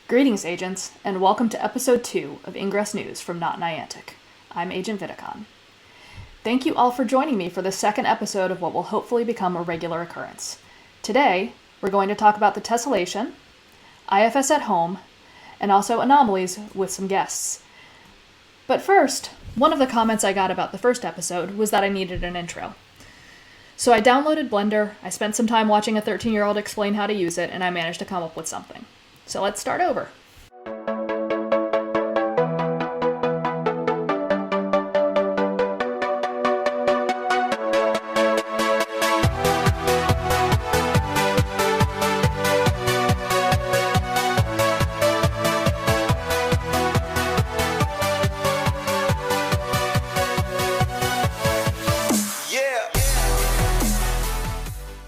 Greetings, agents, and welcome to episode 2 of Ingress News from Not Niantic. I'm Agent Viticon. Thank you all for joining me for the second episode of what will hopefully become a regular occurrence. Today, we're going to talk about the Tessellation, IFS at home, and also Anomalies with some guests. But first, one of the comments I got about the first episode was that I needed an intro. So I downloaded Blender, I spent some time watching a 13-year-old explain how to use it, and I managed to come up with something. So let's start over.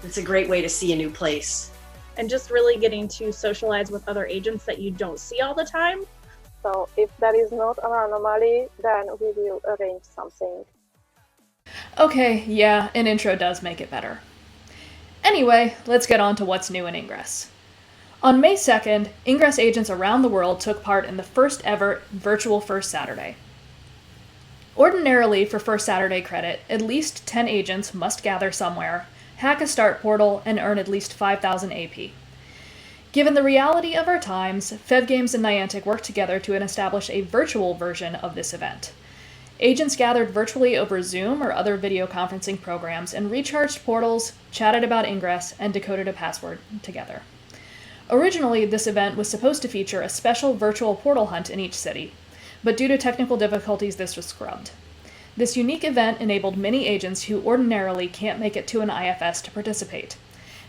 It's a great way to see a new place. And just really getting to socialize with other agents that you don't see all the time. So if that is not an anomaly, then we will arrange something. Okay, yeah, an intro does make it better. Anyway, let's get on to what's new in Ingress. On May 2nd, Ingress agents around the world took part in the first ever Virtual First Saturday. Ordinarily, for First Saturday credit, at least 10 agents must gather somewhere, hack a start portal, and earn at least 5,000 AP. Given the reality of our times, FevGames and Niantic worked together to establish a virtual version of this event. Agents gathered virtually over Zoom or other video conferencing programs and recharged portals, chatted about Ingress, and decoded a password together. Originally, this event was supposed to feature a special virtual portal hunt in each city, but due to technical difficulties, this was scrubbed. This unique event enabled many agents who ordinarily can't make it to an IFS to participate,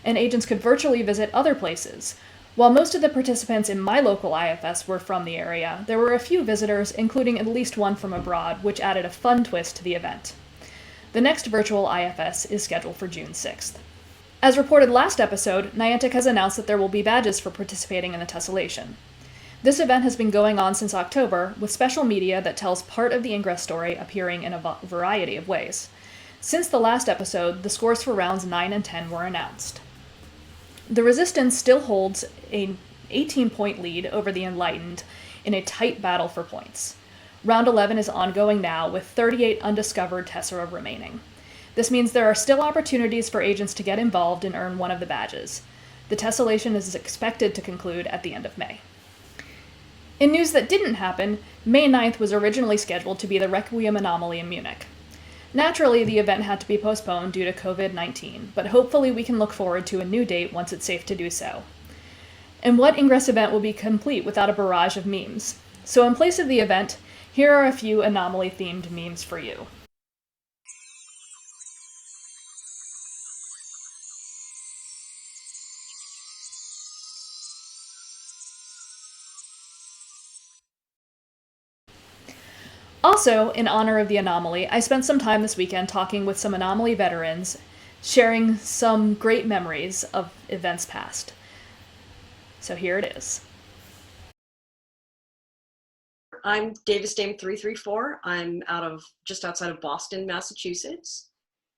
and agents could virtually visit other places. While most of the participants in my local IFS were from the area, there were a few visitors, including at least one from abroad, which added a fun twist to the event. The next virtual IFS is scheduled for June 6th. As reported last episode, Niantic has announced that there will be badges for participating in the Tessellation. This event has been going on since October, with special media that tells part of the Ingress story appearing in a variety of ways. Since the last episode, the scores for rounds 9 and 10 were announced. The Resistance still holds an 18-point lead over the Enlightened in a tight battle for points. Round 11 is ongoing now, with 38 undiscovered Tessera remaining. This means there are still opportunities for agents to get involved and earn one of the badges. The Tessellation is expected to conclude at the end of May. In news that didn't happen, May 9th was originally scheduled to be the Requiem Anomaly in Munich. Naturally, the event had to be postponed due to COVID-19, but hopefully we can look forward to a new date once it's safe to do so. And what Ingress event will be complete without a barrage of memes? So in place of the event, here are a few anomaly-themed memes for you. Also, in honor of the Anomaly, I spent some time this weekend talking with some Anomaly veterans, sharing some great memories of events past. So here it is. I'm Davis Dame 334. I'm just outside of Boston, Massachusetts,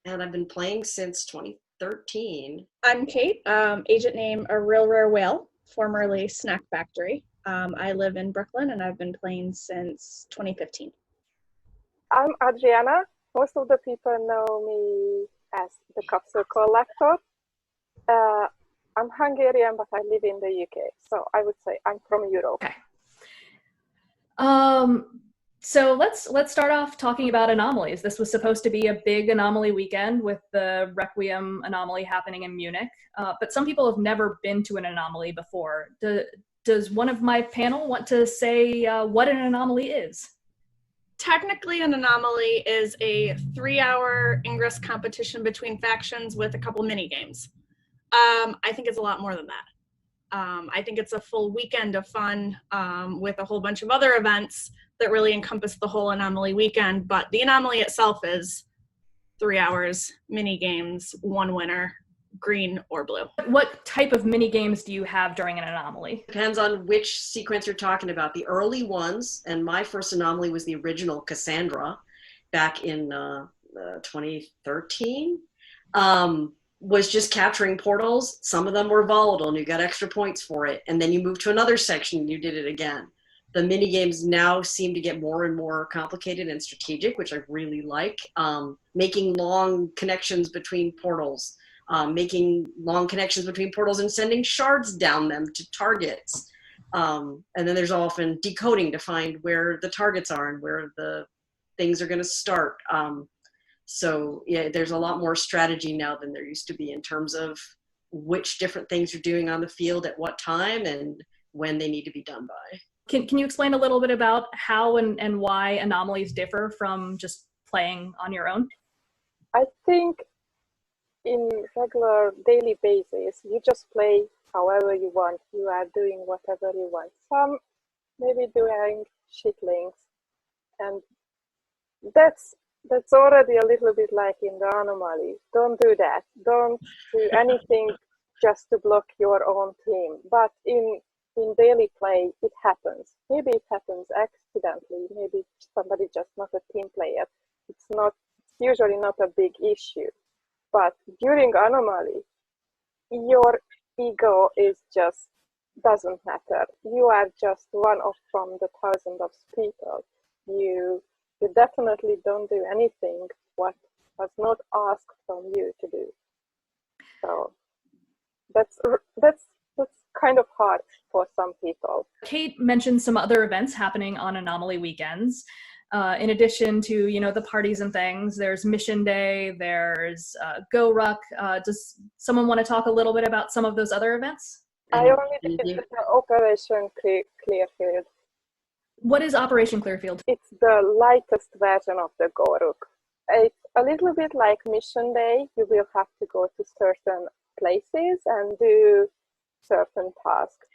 and I've been playing since 2013. I'm Kate, agent name A Real Rare Whale, formerly Snack Factory. I live in Brooklyn and I've been playing since 2015. I'm Adriana. Most of the people know me as the Capsule Collector. I'm Hungarian, but I live in the UK, so I would say I'm from Europe. Okay. So let's start off talking about anomalies. This was supposed to be a big anomaly weekend with the Requiem Anomaly happening in Munich, but some people have never been to an anomaly before. Does one of my panel want to say what an anomaly is? Technically, an anomaly is a 3-hour Ingress competition between factions with a couple mini games. I think it's a lot more than that. I think it's a full weekend of fun with a whole bunch of other events that really encompass the whole anomaly weekend, but the anomaly itself is 3 hours, mini games, one winner, green or blue. What type of mini games do you have during an anomaly? Depends on which sequence you're talking about. The early ones, and my first anomaly was the original Cassandra back in 2013. was just capturing portals. Some of them were volatile and you got extra points for it. And then you moved to another section and you did it again. The mini games now seem to get more and more complicated and strategic, which I really like. Making long connections between portals, making long connections between portals and sending shards down them to targets. And then there's often decoding to find where the targets are and where the things are going to start. So yeah, there's a lot more strategy now than there used to be in terms of which different things you're doing on the field at what time and when they need to be done by. Can you explain a little bit about how and why anomalies differ from just playing on your own? I think in regular daily basis, you just play however you want. You are doing whatever you want. Some maybe doing shitlings, and that's already a little bit like in the Anomaly. Don't do that. Don't do anything just to block your own team. But in daily play, it happens. Maybe it happens accidentally. Maybe somebody just not a team player. It's usually not a big issue. But during Anomaly, your ego doesn't matter. You are just one of from the thousands of people. You definitely don't do anything what was not asked from you to do. So that's kind of hard for some people. Kate mentioned some other events happening on Anomaly weekends. In addition to, the parties and things, there's Mission Day, there's Go Ruck. Does someone want to talk a little bit about some of those other events? I only did the Operation Clearfield. What is Operation Clearfield? It's the lightest version of the Go Ruck. It's a little bit like Mission Day. You will have to go to certain places and do certain tasks.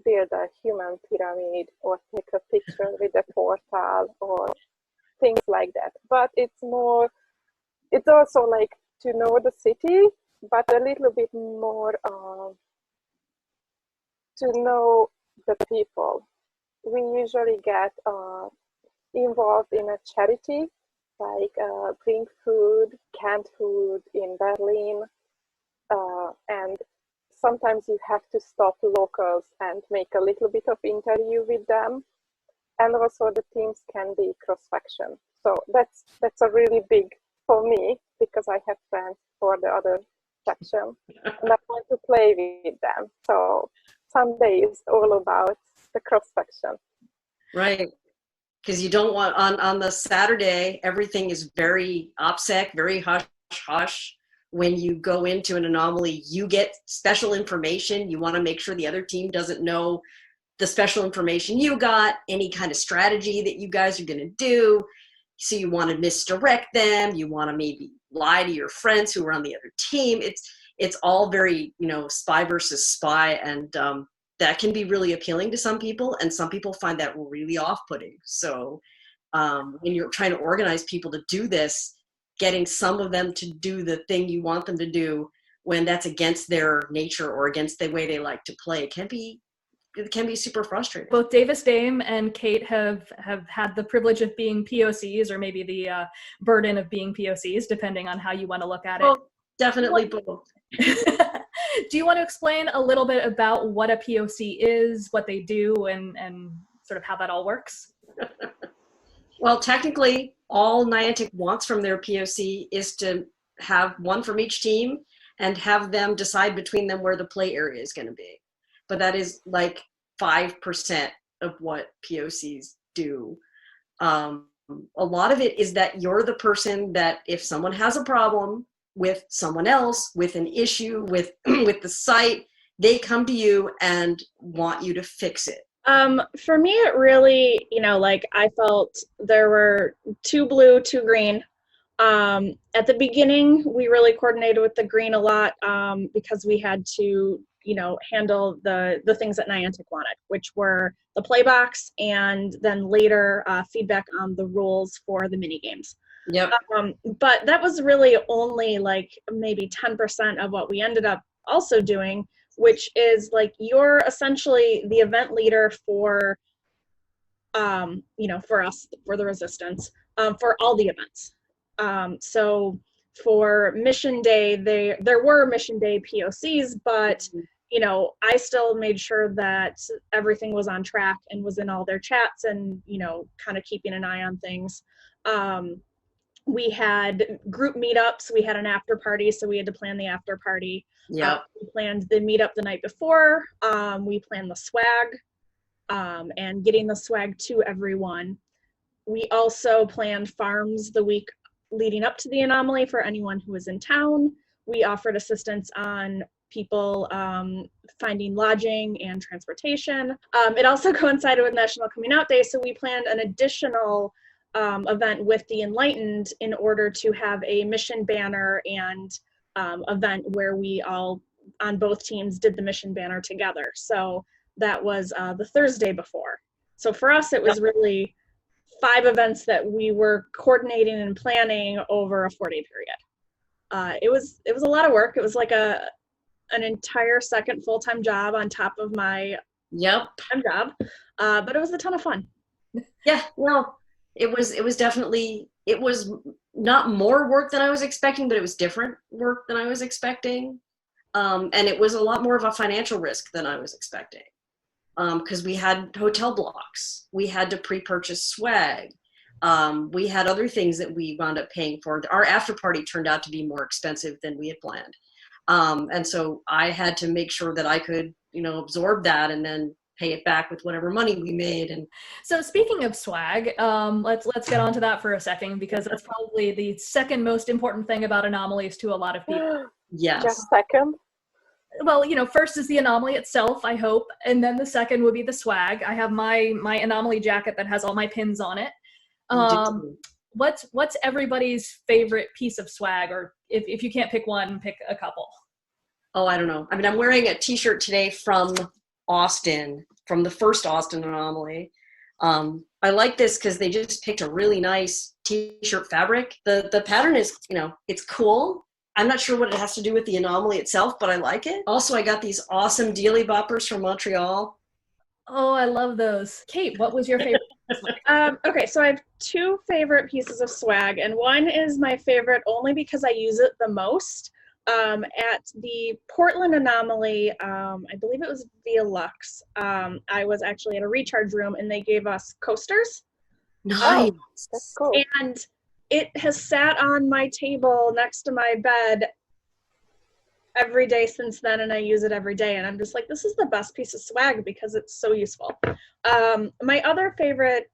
Build a human pyramid or take a picture with a portal or things like that. But it's also like to know the city, but a little bit more to know the people. We usually get involved in a charity, like bring food, canned food in Berlin, and sometimes you have to stop locals and make a little bit of interview with them. And also the teams can be cross-faction. So that's a really big for me, because I have friends for the other faction and I want to play with them. So Sunday is all about the cross-faction. Right. Because you don't want, on the Saturday, everything is very OPSEC, very hush-hush. When you go into an Anomaly, you get special information. You want to make sure the other team doesn't know the special information you got, any kind of strategy that you guys are going to do. So you want to misdirect them. You want to maybe lie to your friends who are on the other team. It's all very, spy versus spy. And that can be really appealing to some people. And some people find that really off-putting. So when you're trying to organize people to do this, getting some of them to do the thing you want them to do when that's against their nature or against the way they like to play can be super frustrating. Both Davis Dame and Kate have had the privilege of being POCs, or maybe the burden of being POCs, depending on how you want to look at it. Well, definitely both. Do you want to explain a little bit about what a POC is, what they do, and sort of how that all works? Well, technically, all Niantic wants from their POC is to have one from each team and have them decide between them where the play area is going to be. But that is like 5% of what POCs do. A lot of it is that you're the person that if someone has a problem with someone else, with an issue, with the site, they come to you and want you to fix it. For me, it really, I felt there were 2 blue, 2 green. At the beginning, we really coordinated with the green a lot because we had to, handle the things that Niantic wanted, which were the play box and then later feedback on the rules for the mini games. Yep. But that was really only like maybe 10% of what we ended up also doing, which is like you're essentially the event leader for, for us, for the Resistance, for all the events. So For mission day, there were mission day POCs, but you know, I still made sure that everything was on track and was in all their chats and, you know, kind of keeping an eye on things. We had group meetups. We had an after party, so we had to plan the after party. Yep. We planned the meetup the night before. We planned the swag and getting the swag to everyone. We also planned farms the week leading up to the anomaly for anyone who was in town. We offered assistance on people finding lodging and transportation. It also coincided with National Coming Out Day, so we planned an additional event with the Enlightened in order to have a mission banner and event where we all, on both teams, did the mission banner together. So that was the Thursday before. So for us, it was really 5 events that we were coordinating and planning over a 4-day period. It was a lot of work. It was like an entire second full-time job on top of my time job, but it was a ton of fun. Yeah, well, it was definitely, it was not more work than I was expecting, but it was different work than I was expecting. And it was a lot more of a financial risk than I was expecting. Because we had hotel blocks, we had to pre-purchase swag, we had other things that we wound up paying for. Our after party turned out to be more expensive than we had planned, and so I had to make sure that I could, you know, absorb that and then pay it back with whatever money we made. And so speaking of swag, let's get onto that for a second, because that's probably the second most important thing about Anomalies to a lot of people. Yes. Just second. Well, you know, first is the anomaly itself, I hope, and then the second would be the swag. I have my anomaly jacket that has all my pins on it. What's everybody's favorite piece of swag, or if you can't pick one, pick a couple? Oh, I don't know. I mean, I'm wearing a t-shirt today from Austin, from the first Austin Anomaly. I like this because they just picked a really nice t-shirt fabric. The pattern is, you know, it's cool. I'm not sure what it has to do with the anomaly itself, but I like it. Also, I got these awesome dealy boppers from Montreal. Oh, I love those. Kate, what was your favorite? Okay, so I have 2 favorite pieces of swag, and one is my favorite only because I use it the most. At the Portland Anomaly, I believe it was via Lux, I was actually at a recharge room and they gave us coasters. Nice. That's cool. And it has sat on my table next to my bed every day since then, and I use it every day, and I'm just like, this is the best piece of swag because it's so useful. My other favorite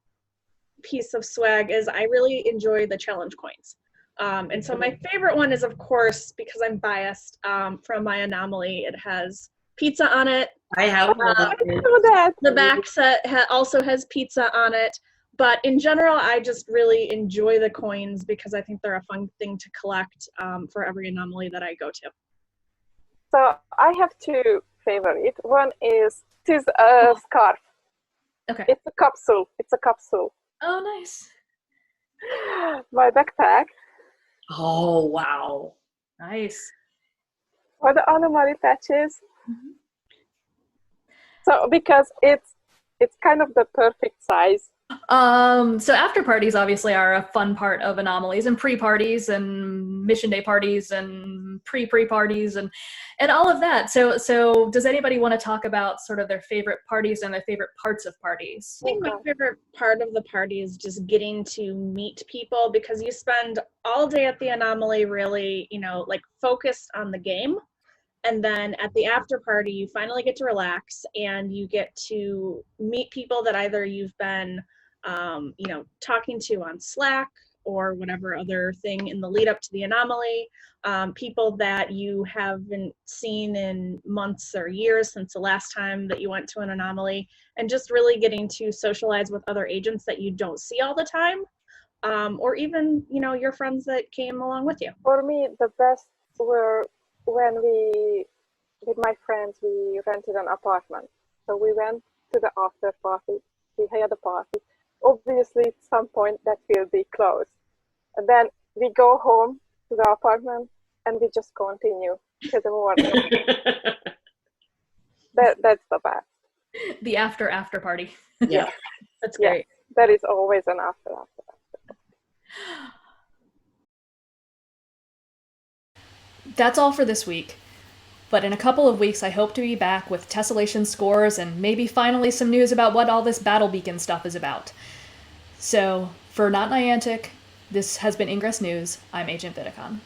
piece of swag is I really enjoy the challenge coins. And so my favorite one is, of course, because I'm biased, from my anomaly, it has pizza on it. I have one. I know that. The back set also has pizza on it. But in general, I just really enjoy the coins because I think they're a fun thing to collect for every anomaly that I go to. So I have 2 favorites. One is a scarf. Okay. It's a capsule. It's a capsule. Oh, nice. My backpack. Oh, wow. Nice. For the anomaly patches. Mm-hmm. So because it's kind of the perfect size. So after parties obviously are a fun part of Anomalies, and pre-parties and mission day parties and pre-parties and all of that. So does anybody want to talk about sort of their favorite parties and their favorite parts of parties? I think my favorite part of the party is just getting to meet people, because you spend all day at the Anomaly really, you know, like focused on the game. And then at the after party, you finally get to relax and you get to meet people that either you've been, you know, talking to on Slack or whatever other thing in the lead up to the Anomaly, people that you haven't seen in months or years since the last time that you went to an Anomaly, and just really getting to socialize with other agents that you don't see all the time, or even, you know, your friends that came along with you. For me, the best were when with my friends, we rented an apartment. So we went to the after party, we had a party. Obviously, at some point that will be closed. And then we go home to the apartment and we just continue to the morning. That's the best. The after party. Yeah. That's great. There is always an after. That's all for this week. But in a couple of weeks, I hope to be back with Tessellation scores and maybe finally some news about what all this Battle Beacon stuff is about. So, for Not Niantic, this has been Ingress News. I'm Agent Vidicon.